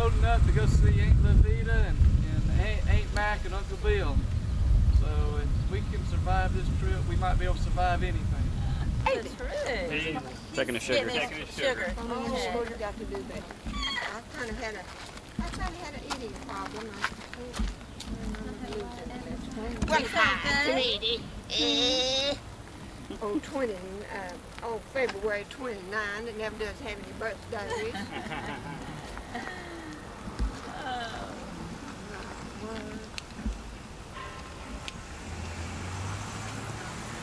loading up to go see Aunt LaVeta and Aunt Mac and Uncle Bill. So if we can survive this trip, we might be able to survive anything. That's true. Taking a sugar. Taking a sugar. Oh, you got to do that. I kind of had an eating problem. What time, sweetie? Oh, February 29. It never does have any birthdays.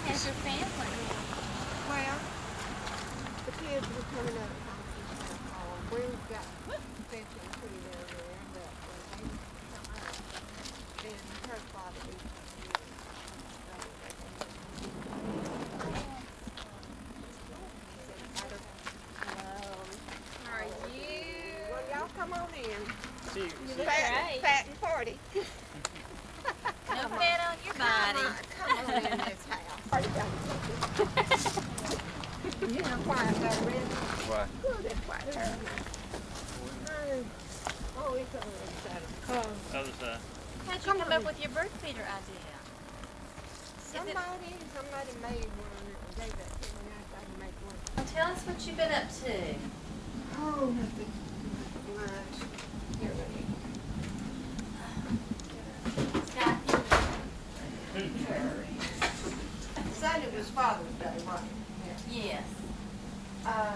How's your family? Well, the kids were coming up from we've got fencing pretty well there, but when they come up, then her father is How are you? well, y'all come on in. See you. Fat and party. No fat on your body. Come on in this house. You know why I got rid of Why? oh, that's why it's her. Oh, it's on the other side of the car. Other side. How'd you come up with your bird feeder idea? Somebody made one and gave that to me. I tried to make one. Well, tell us what you've been up to. Oh, nothing much. Here, let me. Sunday was Father's Day, wasn't it? Yes.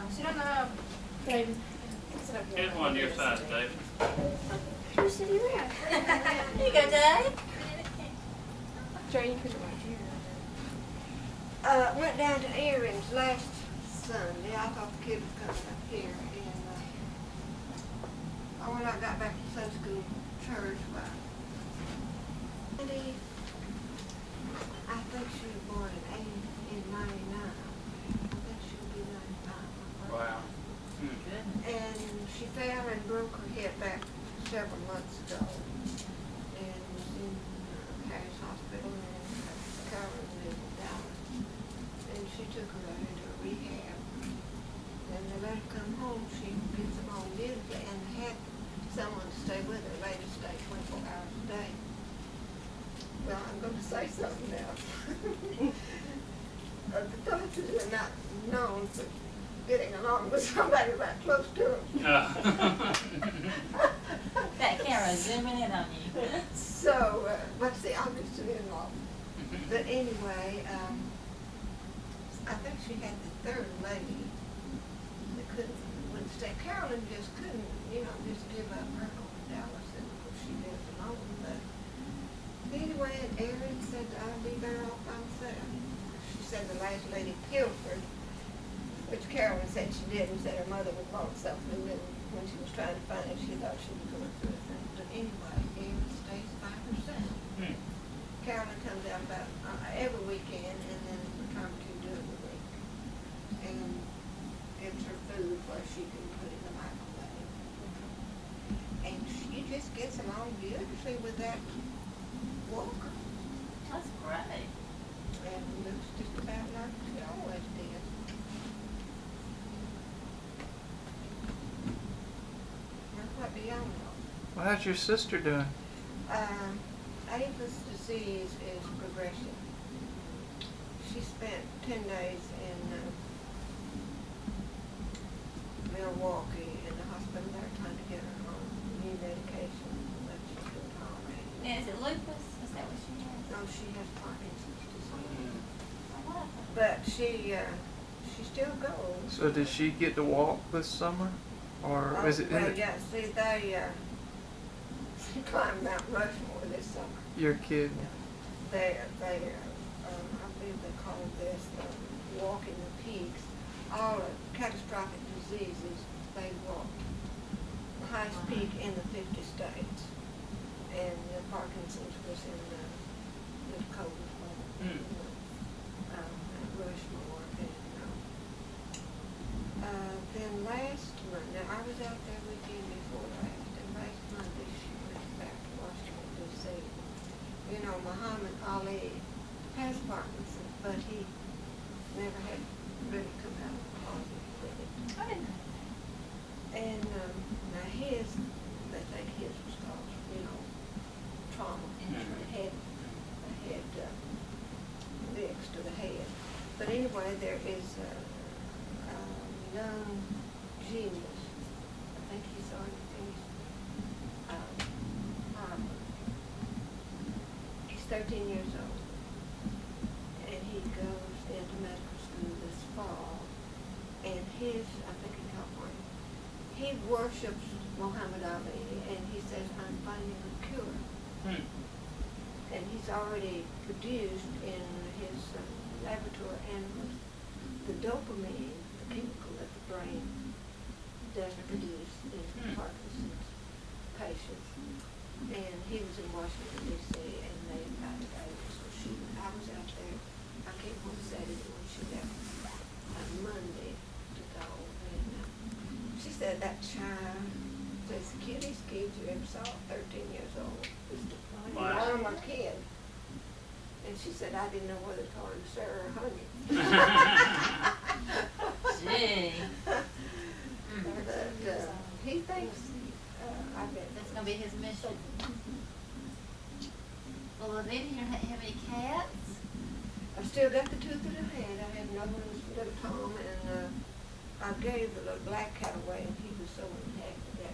Sit on the David. Sit up here. Here's one to your side, David. Who's sitting there? Here you go, Dave. Jane, you put it right here. Went down to Earings last Sunday. I thought the kid was coming up here, and when I got back to Sunday school church, Sunday, I think she was born in 99. I think she'll be 95. Wow. And she fell and broke her hip back several months ago, and was in Harris Hospital and Carolyn lived in Dallas. And she took her out into a rehab. And they let her come home. She did some home visits and had someone to stay with her. Lady stay 24 hours a day. Well, I'm going to say something now. The doctors are not known for getting along with somebody right close to them. That camera zooming in on you. So, what's the obvious in-law? But anyway, I think she had the third lady that wouldn't stay. Carolyn just couldn't, just give up her home in Dallas, and of course she lived alone. But anyway, and Erin said I'd be better off by myself. She said the last lady Pilford, which Carolyn said she did, and said her mother would want something, and when she was trying to find it, she thought she was going through it. But anyway, Erin stays by herself. Carolyn comes out about every weekend, and then returns to during the week, and gives her food where she can put it in the microwave. And she just gets along beautifully with that walker. That's great. And looks just about like she always did. Now, what do y'all know? Well, how's your sister doing? Ava's disease is progressing. She spent 10 days in Milwaukee in the hospital there trying to get her on new medication, but she couldn't tolerate it. Now, is it lupus? Is that what she has? No, she has Parkinson's disease. Oh, But she still goes. So did she get to walk this summer? Or is it Well, yeah, see, she climbed Mount Rushmore this summer. your kid? I believe they call this walking the peaks. All the catastrophic diseases, they walked. The highest peak in the 50 states. And Parkinson's was in the coldest one. At Rushmore. And then last Monday, I was out there weekend before last, and last Monday she went back to Washington, D.C. Muhammad Ali has Parkinson's, but he never had really come out of the closet with it. I didn't know. And now the anyway, there is a young genius. I think he's already finished Harvard. He's 13 years old, and he goes into medical school this fall. And I think in California, he worships Muhammad Ali, and he says, I'm finding a cure. And he's already produced in his laboratory animals the dopamine, the chemical that the brain doesn't produce in Parkinson's patients. And he was in Washington, D.C., and they got it over. So I was out there. I came home Saturday when she left on Monday to go. And she said that child was the cutest kid you ever saw, 13 years old. Wow. Normal kid. And she said, I didn't know whether to call him sir or honey. Gee. But he thinks, I bet. That's gonna be his mission. Well, LaVeta, you don't have any cats? I've still got the tooth of the head. I have Nolan's little Tom, and I gave the little black cat away, and he was so unhappy that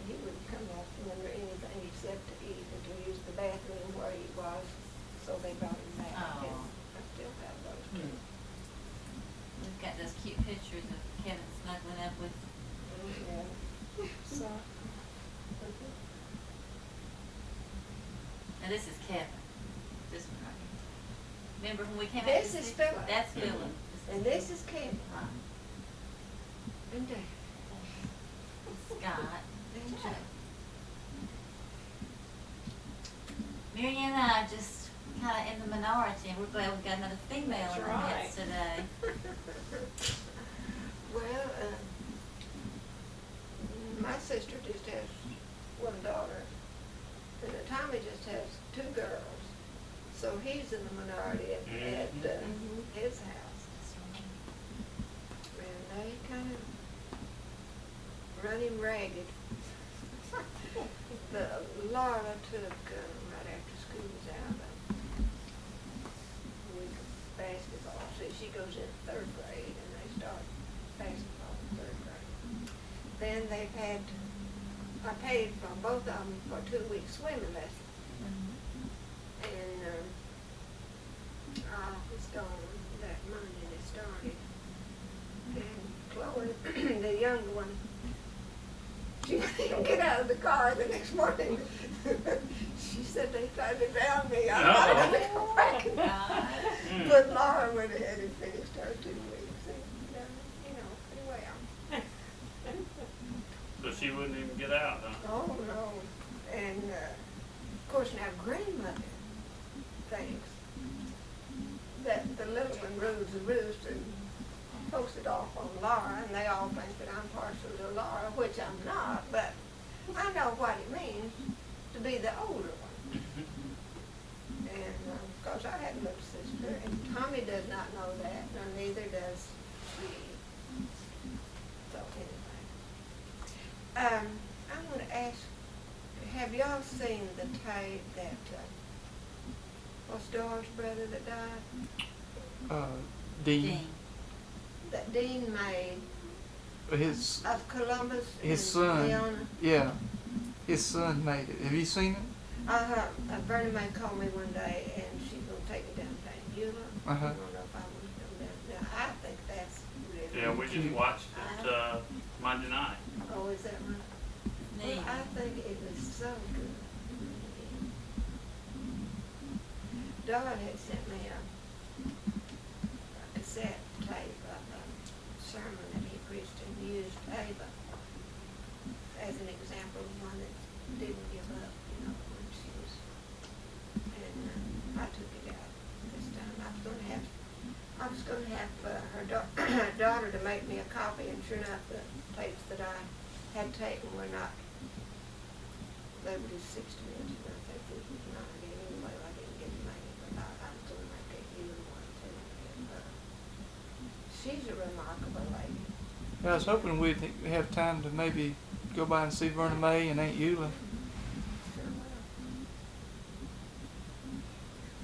he wouldn't come out from under anything except to eat and to use the bathroom where he was, so they brought him back. Oh. And I still have those two. We've got those cute pictures of Kevin snuggling up with. Yeah. So. Now this is Kevin. This one right here. Remember when we came out? This to is see- Philip. That's Philip. And this is Kevin. Right. And Dave. Scott. And Joe. Mary Ann and I just kind of in the minority, and we're glad we've got another female in our midst today. Well, my sister just has one daughter, and Tommy just has two girls. So he's in the minority at his house. And they kind of run him ragged. Laura took, right after school was out, a week of basketball. See, she goes in third grade, and they start basketball in third grade. Then they've had, I paid for both of them for 2 weeks swimming lessons. And I was gone that Monday they started. And Chloe, the younger one, she couldn't get out of the car the next morning. She said they tried to drown me. I thought I was going to back in. But Laura went ahead and finished her 2 weeks. And, pretty well. So she wouldn't even get out, huh? Oh, no. And, of course, now grandmother thinks that the little one rules the roost and posts it off on Laura, and they all think that I'm partial to Laura, which I'm not, but I know what it means to be the older one. And, of course, I had a little sister, and Tommy does not know that, nor neither does she. So, anyway. I'm going to ask, have y'all seen the tape that, what's Doyle's brother that died? Dean. That Dean made His of Columbus and son. Leona? Yeah, his son made it. Have you seen it? Bernie Mae called me one day, and she's going to take it downtown. I don't know if I want to go down there. I think that's really Yeah, we just watched it Monday night. Oh, is that right? Neat. Well, I think it was so good. Doyle had sent me a cassette tape of a sermon that he preached and used Ava as an example of one that didn't give up, when she was, and I took it out this time. I was going to have her daughter to make me a copy, and sure enough, the tapes that I had taken were not, they were just 60 minutes, and I think this was 90 anyway. I didn't get them made, but I'm going to make that you one too. And, she's a remarkable lady. I was hoping we'd have time to maybe go by and see Verna Mae and Aunt Eula. Sure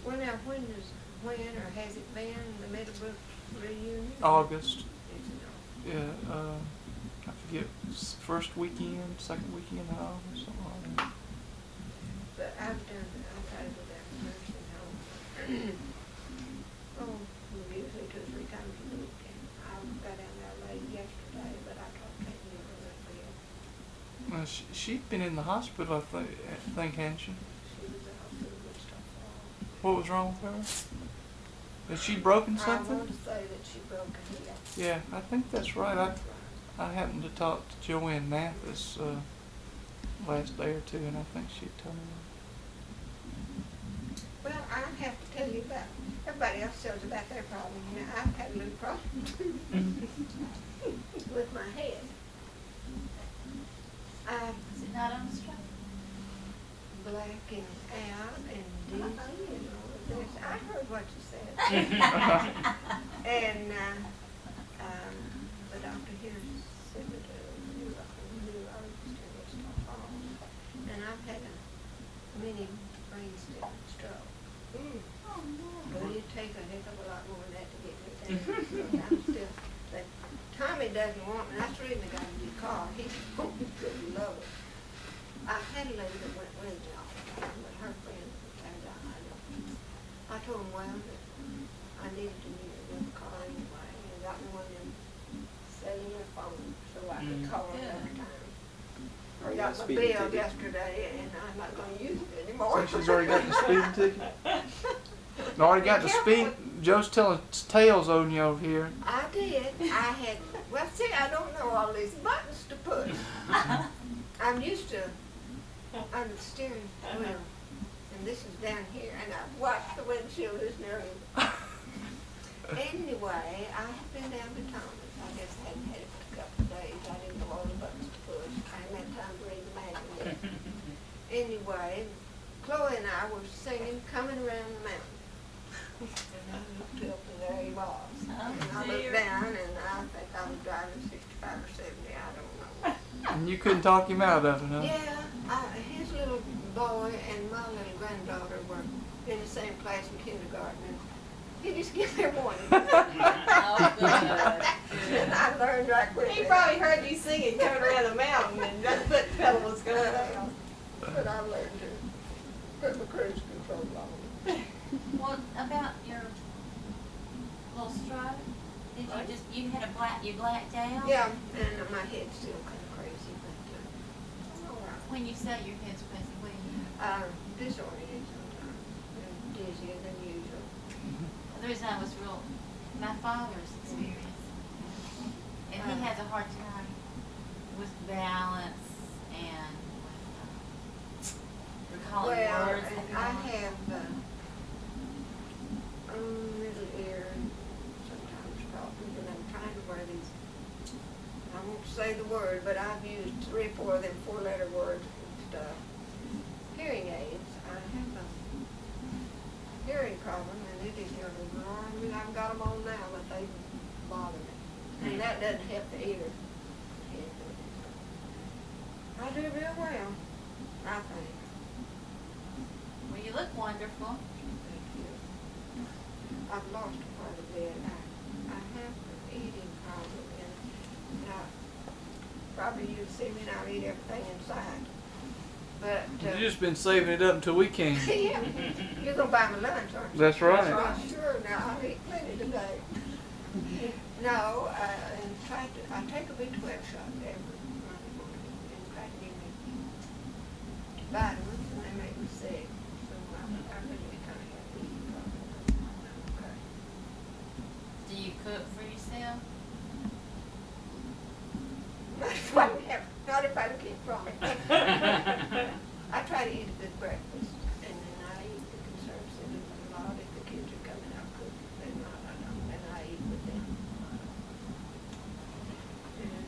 will. Well, now, when does when, or has it been, the Middlebrooks reunion? August. Is it Yeah, I forget, first weekend, second weekend in August, something like that. But I've tried to go back to nursing home. Oh, usually 2 or 3 times a week. And I got down there late yesterday, but I tried to take me a little bit. She'd been in the hospital, I think, hadn't she? She was at hospital with stuff. What was wrong with her? Had she broken I something? want to say that she broke a hip. Yeah, I think that's right. I happened to talk to Joanne Mathis last day or two, and I think she told me. Well, I have to tell you about, everybody else tells about their problem. You know, I've had a little problem too with my head. Is it not on the straight? Blacking out and dizzy and all of this. I heard what you said. And the doctor here said that neurologist was not wrong. And I've had a mini brainstem stroke. Oh, no. But it'd take a heck of a lot more than that to get me down. So I'm still, but Tommy doesn't want me. That's the reason I got a new car. He won't love it. I had a lady that went with me all the time, but her friend turned out I told him, well, that I needed to use a new car anyway, and got me one of them cellular phones so I could call her every time. I got my bill yesterday, and I'm not gonna use it anymore. So she's already got the speeding ticket? Already got the speed? Joe's telling tales on you over here. I did. I had, well, see, I don't know all these buttons to push. I'm used to on the steering wheel, and this is down here, and I've watched the windshield this nearly. Anyway, I have been down to Thomas. I just hadn't had it for a couple of days. I didn't know all the buttons to push. I hadn't had time to read the manual yet. Anyway, Chloe and I were singing "Coming Around the Mountain." And I looked up, and there he was. And I looked down, and I think I was driving 65 or 70, I don't know. And you couldn't talk him out of it, huh? Yeah, his little boy and my little granddaughter were in the same class in kindergarten, and he just gave me one. Oh, good. And I learned right quick. He probably heard you singing coming around the mountain, and that foot pedal was going down. But I learned to put my cruise control on. Well, about your little stroke, did you just, you blacked out? Yeah, and my head's still kind of crazy, but I'm all right. When you say your head's crazy, what do you mean? Disoriented sometimes, and dizzier than usual. The reason I was real, my father's experience, and he has a hard time with balance and recalling words. And I have middle ear and sometimes problems, and I'm trying to wear these, I won't say the word, but I've used 3 or 4 of them 4-letter words and stuff. Hearing aids. I have a hearing problem, and it is nearly wrong. I mean, I've got them on now, but they bother me. And that doesn't help the ear. I do real well, I think. Well, you look wonderful. Thank you. I've lost quite a bit. I have an eating problem, and probably you've seen me now eat everything inside. But You've just been saving it up until we came. yeah, you're gonna buy me lunch, aren't you? That's right. Well, sure. Now I'll eat plenty today. No, and I take a B12 shot every Monday morning, and try to give me vitamins, and they make me sick. So I really kind of have an eating problem. Okay. Do you cook for yourself? Not if I can keep from it. I try to eat a good breakfast, and then I eat the conserved cinnamon a lot. If the kids are coming out cooking, if they're not, I don't, and I eat with them. And,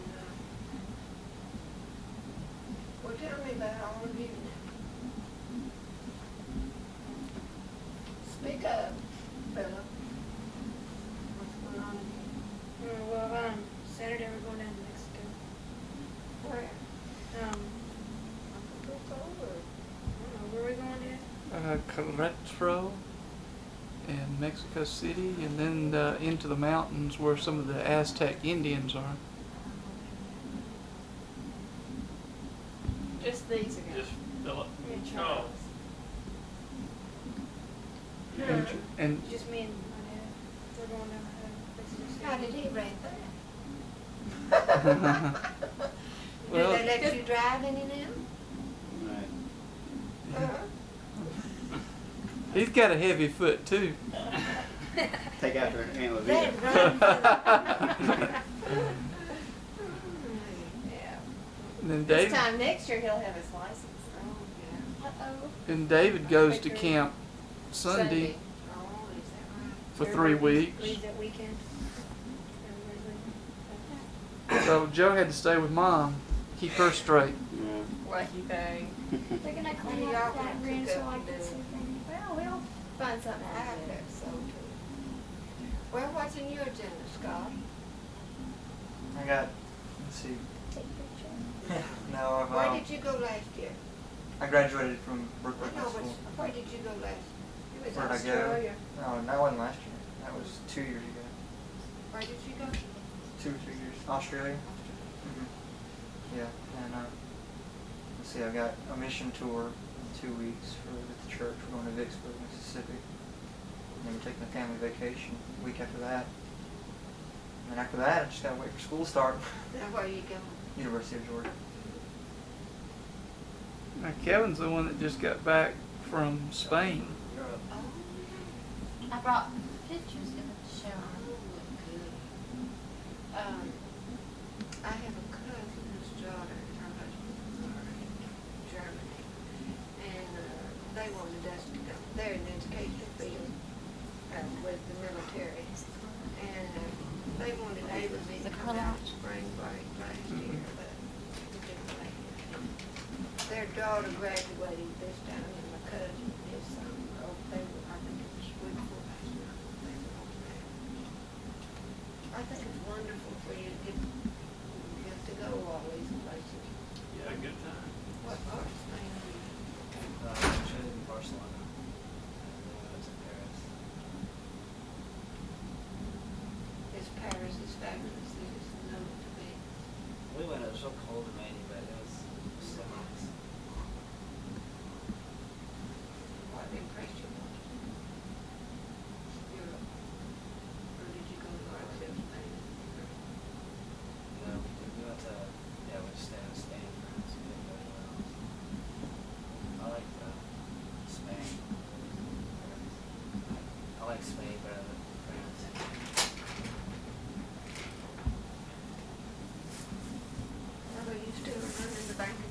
well, tell me about all of you now. Speak up, Philip. What's going on here? Well, Saturday we're going down to Mexico. Where? I don't know, where are we going at? Querétaro and Mexico City, and then into the mountains where some of the Aztec Indians are. Just these ago. Just Philip. And Oh, Charles. And Just me and my dad. We're going down the How did he rate that? Well- Do they let you drive any now? right. he's got a heavy foot too. Take after Aunt They'd LaVeta. run for Yeah. And then This David, time next year he'll have his license. Uh-oh. and David goes to camp Sunday Oh, is that right? for 3 weeks. Leaves that weekend. So Joe had to stay with Mom, keep her straight. Yeah. Lucky thing. They're gonna What clean do y'all up want that to room cook so up I and can do? see things. Well, we'll find something I to have do. that so too. Well, what's in your agenda, Scott? I got, let's see, Take a picture. no, Where did you go last year? I graduated from I Brookwood know, High but School. where did you go last? It was Where'd I go? Australia. No, that wasn't last year. That was 2 years ago. Where did you go? 2 or 3 years. Australia. Hmm. Yeah, and let's see, I've got a mission tour in 2 weeks with the church. We're going to Vicksburg, Mississippi. And then we're taking a family vacation a week after that. And then after that, I just gotta wait for school to start. Now, where you going? University of Georgia. Now Kevin's the one that just got back from Spain. I brought pictures of the show. I have a cousin whose daughter and her husband are in Germany, and they wanted us to go. They're in the education field with the military, and they wanted Ava to come out spring break last year, but we didn't make it. Their daughter graduated this time, and my cousin and his son, they were, I think it was week before last night, they were on that. I think it's wonderful for you to get to go all these places. Yeah, good time. What part of Spain are you in? Actually in Barcelona. And it's in Paris. Is Paris as fabulous as it's known to be? We went, it was so cold and rainy, but it was so nice. What impressed you most? Europe? Or did you go to parts of Spain? You know, we went to, yeah, we stayed in Spain, France, we didn't go anywhere else. I like Spain. I like Spain better than France. Are you still running the bank in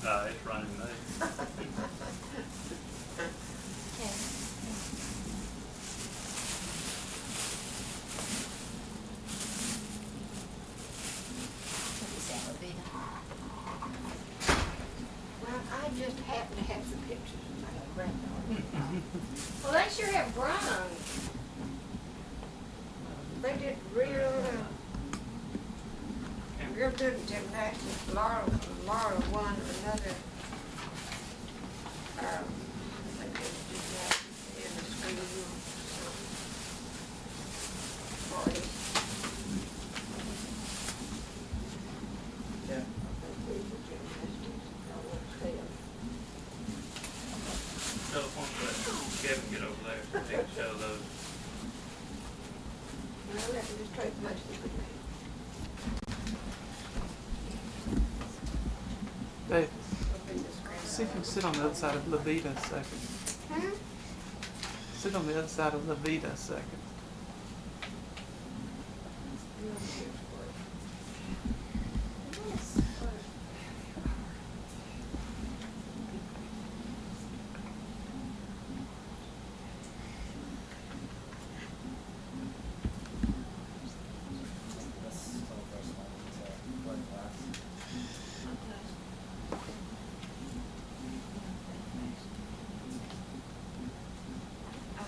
there? It's running me. Okay. This is Aunt LaVeta. Well, I just happen to have some pictures of my granddaughter. Well, they sure have grown. They did real good in gymnastics. Laura won another, I think it was gymnastics in the school party. Yeah. I think we were gymnastics. I won't say them. Telephone, let Kevin get over there so he can show those. Well, let me just take most of it. Dave, see if you can sit on the other side of LaVeta a second. Hmm? Sit on the other side of LaVeta a second. That's still the first one, it's working class. Oh.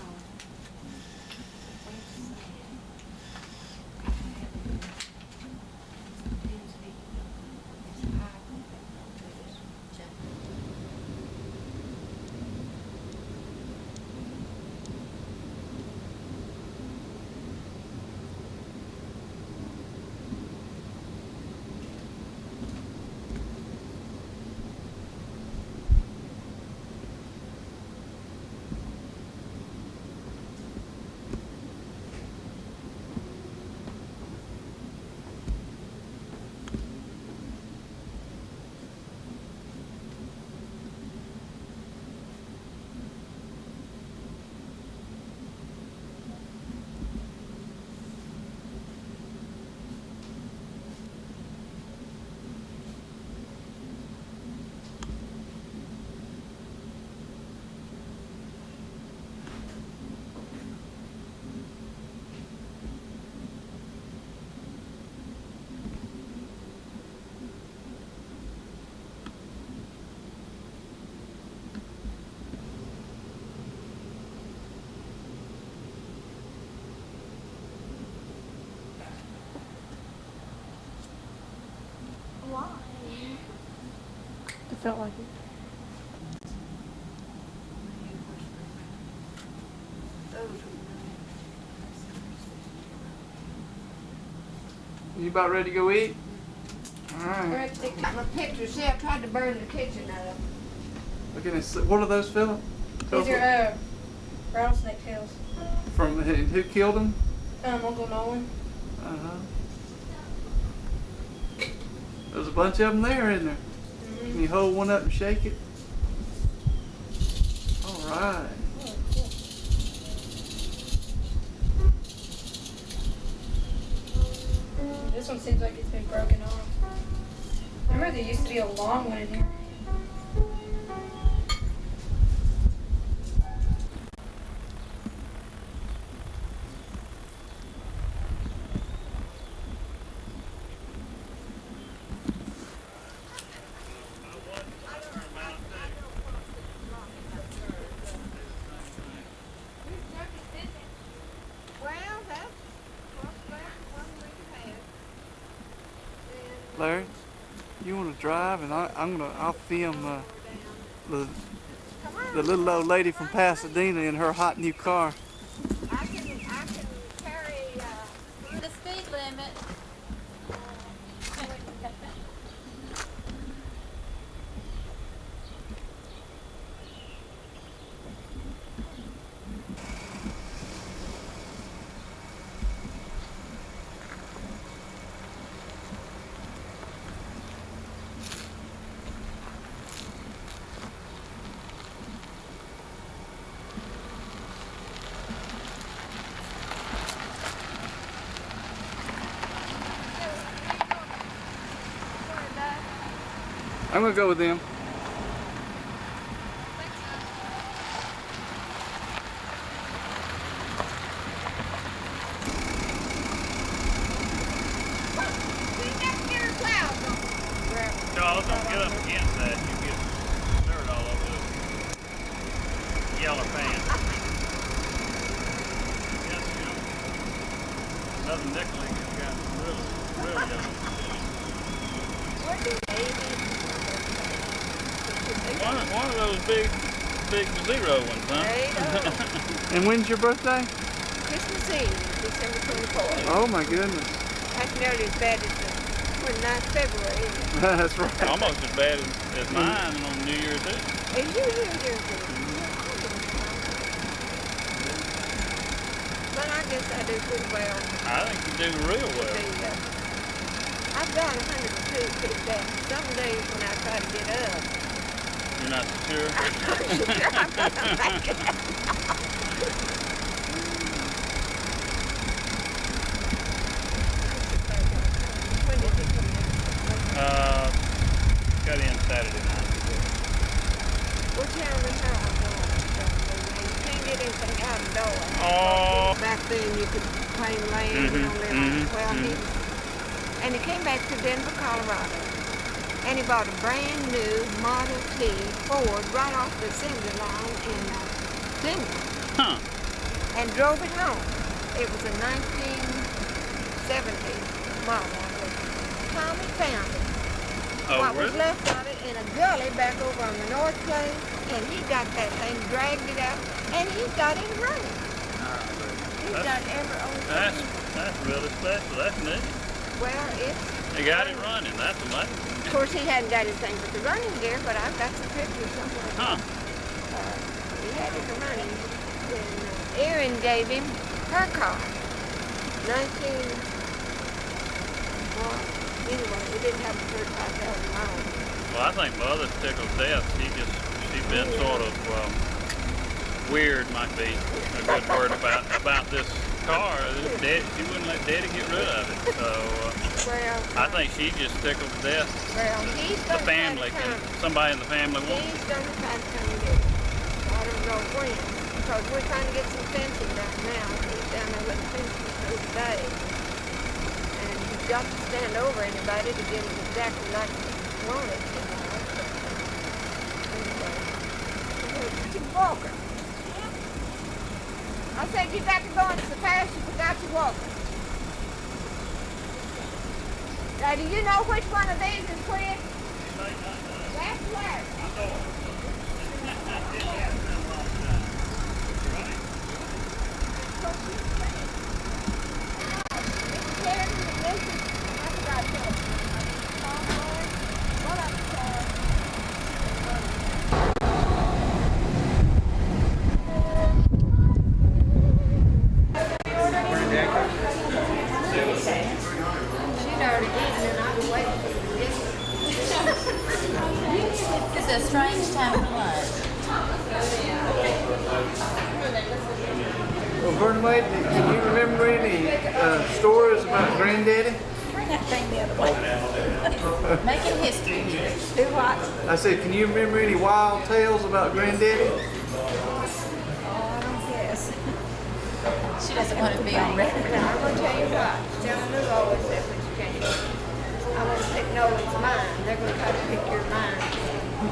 felt like it. You about ready to go eat? All We're right. gonna take My picture, see, I tried to burn the kitchen up. Look at this. What are those, Philip? these are rattlesnake tails. From who killed them? Uncle Nolan. Uh-huh. There's a bunch of them there, isn't there? Mm-hmm. Can you hold one up and shake it? All right. Oh, cool. This one seems like it's been broken off. Remember there used to be a long one in here. Well, that's what's left one we had. Larry, you want to drive, and I'll film the little old lady from Pasadena in her hot new car. I can carry, The speed limit. I'm gonna go with them. Charles, don't get up against that. You get dirt all over the yellow pants. Yes, you know. Another nickel has got really yellow. One of those big zero ones, huh? And when's your birthday? Christmas Eve, December 24th. Oh my goodness. That's nearly as bad as the 29th February, isn't it? That's right. Almost as bad as mine on New Year's Eve. And you here, but I guess I do pretty well. I think you do real well. I've got 102 picked up. Some days when I try to get up, You're not so sure? I'm not sure I'm gonna make it. When did he come in? Got in Saturday night. Well, tell me how I'm going. You can't get anything out of the door. Oh. Back then you could claim land and all that. Well, and he came back to Denver, Colorado. And he bought a brand new Model T Ford right off the assembly line in Denver. Huh. And drove it home. It was a 1970 model. Tommy found it. Oh, What was really? left of it in a gully back over on the North Place, and he got that thing, dragged it out, and he got it running. He's got every old thing. That's really special. That's neat. Well, it's, They got it running. That's amazing. of course, he hadn't got anything but the running gear, but I've got some pictures somewhere. Huh. He had it running. And Erin gave him her car. 19, anyway, it didn't have 35,000 miles. Well, I think Mother's tickled death. She's been sort of weird, might be a good word about this car. She wouldn't let Daddy get rid of it. So Well, I think she just tickled to death. well, he's The gonna family try to can, come. somebody in the family wants. He's gonna try to come get it. I don't know when, because we're trying to get some fencing done now. He's down there with the fencing through today. And he's got to stand over anybody to get it exactly like he wanted, you know. Anyway, Walker. I said you got to go into the past, you forgot your walker. Now, do you know which one of these is which? That's Larry. It's a strange time for lunch. Well, Vernon Wade, can you remember any stories about Granddaddy? Bring that thing the other way. Making history here. Do what? I said, can you remember any wild tales about Granddaddy? Oh, I don't guess. She doesn't want to be on record. Now, I'm gonna tell you what. Stella Lou always said when she came. I want to pick Nolan's mind. They're gonna try to pick your mind. You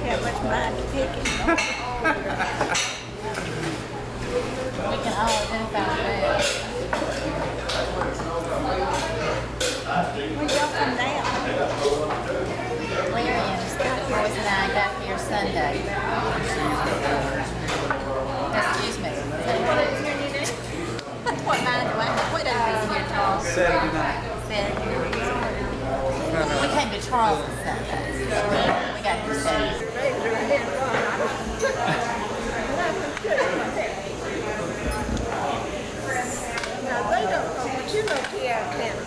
have much mind to pick it. We can all identify with that. When y'all come down. Larry and his boys and I got here Sunday. Excuse me. What mind do I have? What day is here, Charles? Saturday night. Saturday. We came to Charles on Sunday. We got here Saturday. Now, they don't know, but you know T.I. Cannon.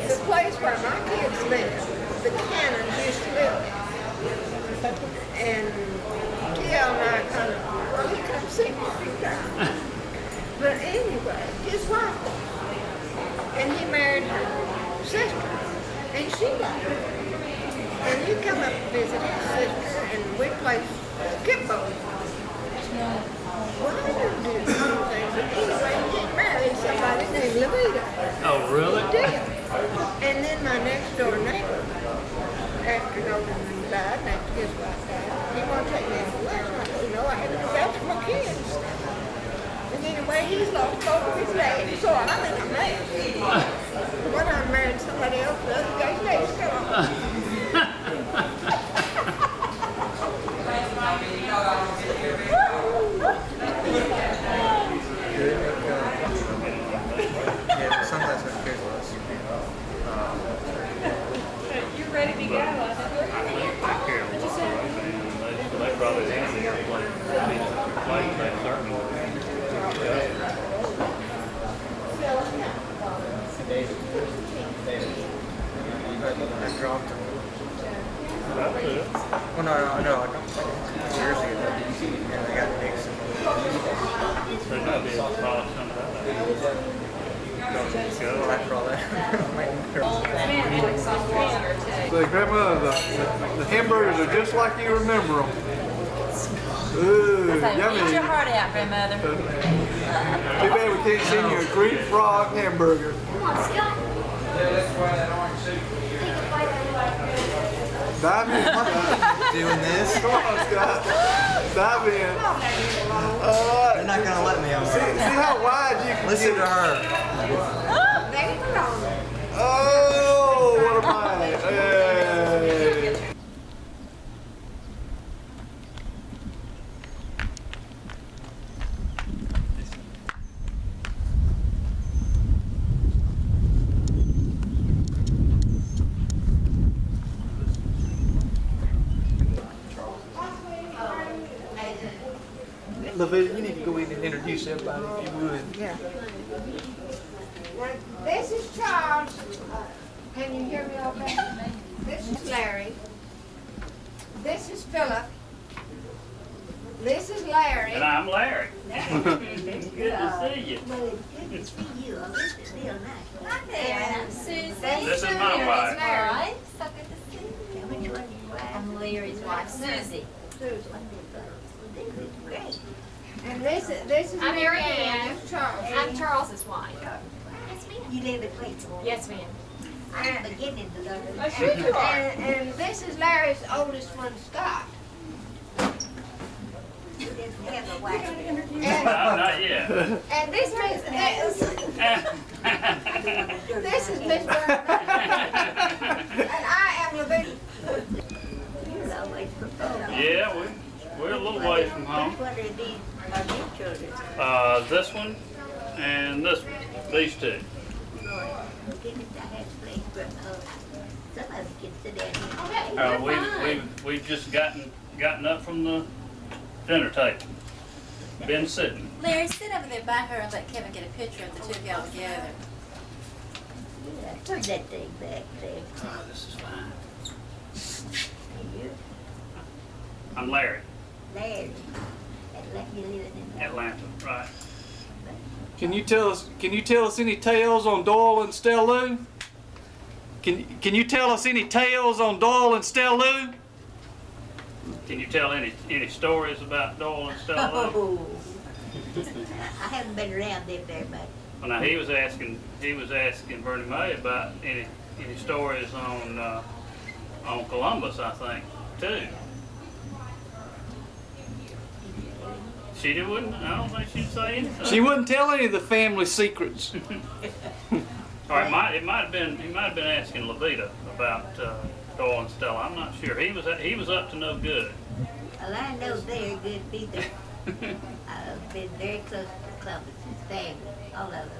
The place where my kids live, the Cannons used to live. And T.L. and I kind of, well, he come see me a few times. But anyway, his wife, and he married her sister, and she liked her. And he come up to visit his sister, and we played skip-ball. Well, I didn't do anything, but anyway, he married somebody named LaVeta. Oh, really? Did. And then my next door neighbor, after Nolan died, and after his wife died, he wanted to take me out to lunch. I said, no, I had to go back to my kids. And anyway, he's lost both of his legs, so I'm in a mess. When I married somebody else, the other guy's legs cut off. Yeah, sometimes I'm careless. You're ready to go. They probably didn't see her play that certainly. I dropped him. That's it. Well, no, I don't think it's years ago. And I got Nixon. There's not be a polish on that. Well, after all that. Say, Grandma, the hamburgers are just like you remember them. Ooh, Eat your yummy. heart out, grandmother. Too bad we can't send you a Greek frog hamburger. Dive in, Scott. Doing this? Come on, Scott. Dive in. They're not gonna let me on. See how wide you can Listen get. to her. There you go. Oh, what a bite. Hey. LaVeta, you need to go in and introduce everybody if you would. Yeah. Now, this is Charles. Can you hear me okay? This is Larry. This is Philip. This is Larry. And I'm Larry. Good to see you. Hi there, I'm Susie. This is my wife. Larry. So good to see you. I'm Larry's wife, Susie. And this is I'm Mary Marianne. This is Charles. I'm Charles's wife. You live in Waco. Yes, ma'am. I'm beginning to learn. Oh, sure you are. And this is Larry's oldest one, Scott. You didn't have a wife. No, not yet. And this is This is Miss Burns. And I am LaVeta. You're always proposing. Yeah, we're a little ways from home. Which one of these are your children? This one and this one. These two. Lord, give it to Ashley, but some of us can sit down here. We've just gotten up from the dinner table. Been sitting. Larry, sit over there by her and let Kevin get a picture of the two of y'all together. Yeah, turn that thing back there. Oh, this is fine. And you, I'm Larry, Larry, Atlanta, you living in Atlanta, right? Can you tell us any tales on Doyle and Stella Lou? Can you tell us any tales on Doyle and Stella Lou? Can you tell any stories about Doyle and Stella Lou? Oh, I haven't been around them very much. Well, now he was asking Bernie Mae about any stories on Columbus, I think, too. She wouldn't. I don't think she'd say anything. She wouldn't tell any of the family secrets. All right, he might have been asking LaVeta about Doyle and Stella. I'm not sure. He was up to no good. Well, I know they're good people. I've been very close to Columbus's family, all of them.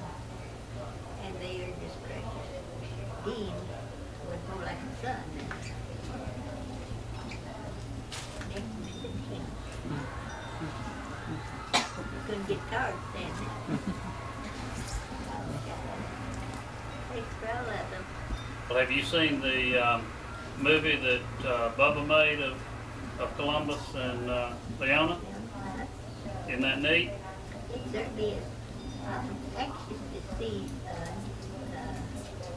And they are just precious. Dean was more like a son. Next to him. You couldn't get tired standing. Thanks for all of them. Well, have you seen the movie that Bubba made of Columbus and Leona? Isn't that neat? It certainly is. I'm anxious to see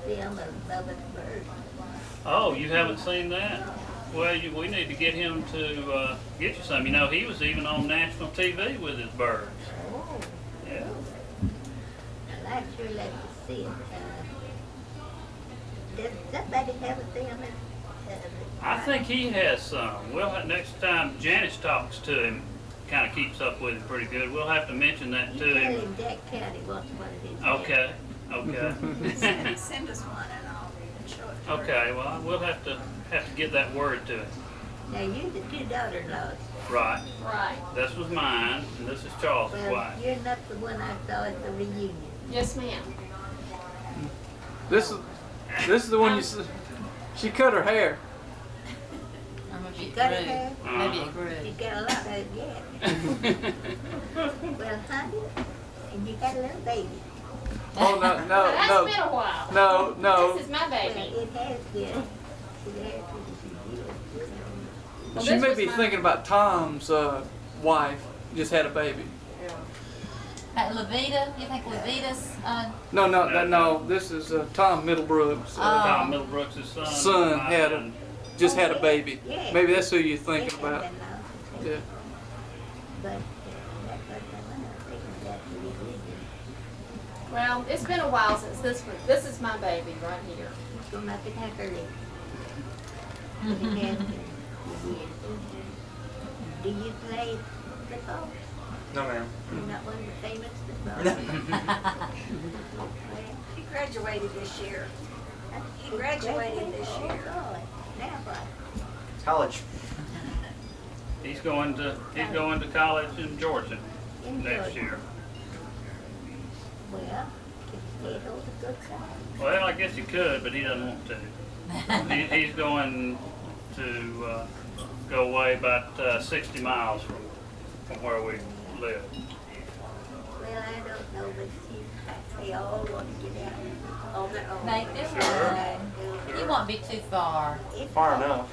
film of Bubba's bird. Oh, you haven't seen that? Well, we need to get him to get you some. You know, he was even on national TV with his birds. Oh. Yeah. Well, I'd sure like to see it. Does somebody have a film of I think he has some. Next time Janice talks to him, kind of keeps up with him pretty good. We'll have to mention that to Tell him. him Jack County wants one of his. Okay. Okay. Send us one and I'll show it to her. Okay. Well, we'll have to get that word to him. Now you're the two daughter-in-laws. Right. Right. This was mine, and this is Charles' Well, wife. you're not the one I saw at the reunion. Yes, ma'am. This is the one you. She cut her hair. Or maybe You it got grew. it there? Maybe it You grew. got a lot of it yet. Well, honey, and you got a little baby. Oh no That's been a while. no. This is my Well, baby. it has been. It has been. Well, She this may was be my- thinking about Tom's wife. Just had a baby. LaVeta, you think LaVeta's, No. This is Tom Middlebrooks. Tom Middlebrooks' Son had just had a baby. Yeah. Maybe that's who you're thinking Yeah, about. Yeah. But that wasn't one I was thinking about the reunion. Well, it's been a while since this one. This is my baby right here. It's going up in half early. But it has been years. Do you play football? No, ma'am. You're not one of the famous football. He graduated this year. He graduated this year. Oh, now what? College. He's going to college in Georgia In next Georgia. year. Well, can you stay on the good side? Well, I guess he could, but he doesn't want to. He's going to go away about 60 miles from where we live. Well, I don't know, but see, they all want to get out on their own. Nate, they're fine. You won't be too far. It's Far hard. enough.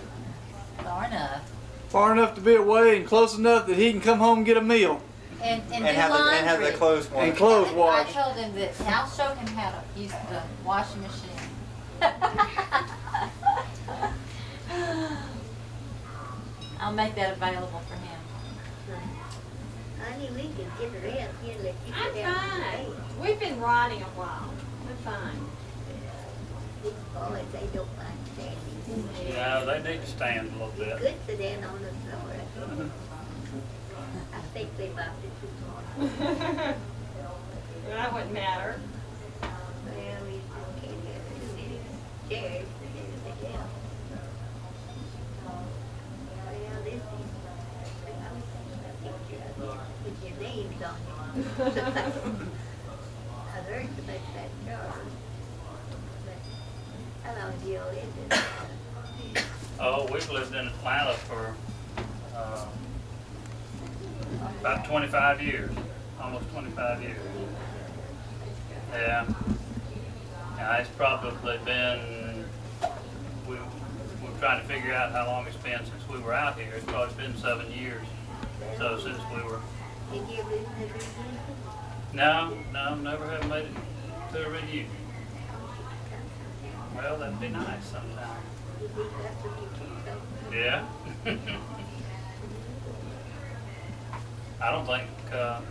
Far enough. Far enough to be away and close enough that he can come home and get a meal And do And have laundry. the clothes washed. and clothes I washed. told him that I'll show him how to use the washing machine. I'll make that available for him. Honey, we can get around here and let you I'm sit down fine. and We've been riding a while. We're fine. These boys, they don't mind standing. No, they need to stand a little You bit. could sit down on the floor. I think they bopped it too hard. That wouldn't matter. Well, chairs, and everything else. Well, this is, I picture of you with your names on it. I heard to make that Charles. But how long have you lived in Atlanta? Oh, we've lived in Atlanta for about 25 years, almost 25 years. Yeah. Yeah, it's probably been, we're trying to figure out how long it's been since we were out here. It's probably been 7 years. So since we were, Did you live in the reunion? no, never have made it to a reunion. Well, that'd be nice sometime. You think that's what you keep up? Yeah. I don't think that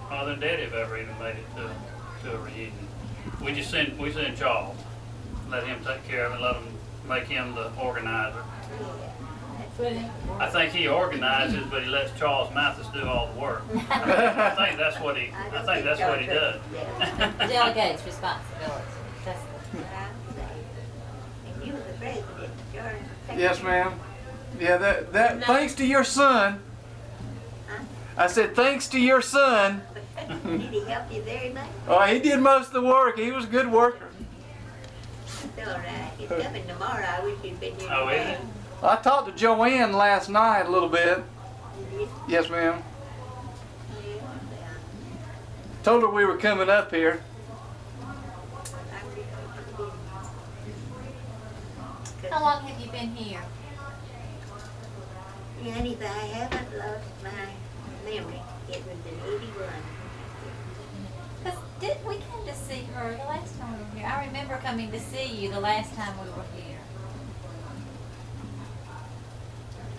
Mother and Daddy have ever even made it to a reunion. We send Charles, let him take care of it, let him make him the organizer. I think he organizes, but he lets Charles Mathis do all the work. I think that's what he does. Delegates responsibility. That's And you were the president, George. Yes, ma'am. Yeah, that thanks to your son. Huh? I said thanks to your son. Did he help you very much? Oh, he did most of the work. He was a good worker. It's all right. He's coming tomorrow. I wish he'd been here Oh, is today. it? I talked to Joanne last night a little bit. Did you? Yes, ma'am. Yeah, Told her we were coming up here. I wish he'd been. how long have you been here? And if I haven't lost my memory, it was in 81. Cause we came to see her the last time we were here. I remember coming to see you the last time we were here.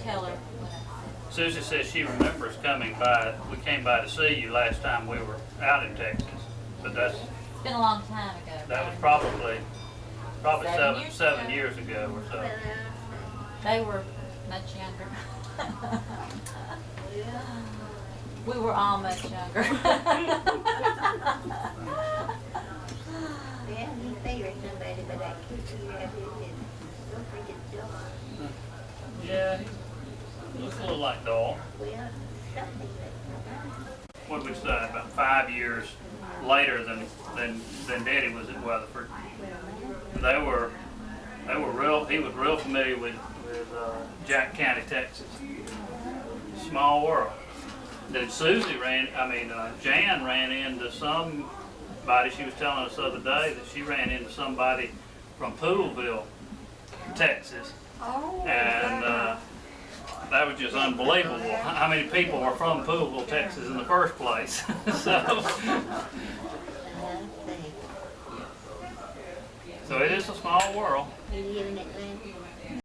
Tell her what I said. Susie says she remembers coming by. We came by to see you last time we were out in Texas, but It's been a long time ago. that was probably 7 seven years years ago. ago or so. Well, They were much younger. well, We were all much younger. yeah, he favored somebody, but I can't figure out who it is. I don't think it's John. Yeah, he looks a little like Doyle. Well, something like What would we say? About 5 years later than Daddy was at Weatherford. They were real. He was real familiar with Jack County, Texas. Small world. Then Susie Jan ran into somebody. She was telling us the other day that she ran into somebody from Poolville, Texas, and that was just unbelievable. How many people were from Poolville, Texas, in the first place? So it is a small world. You live in Atlanta?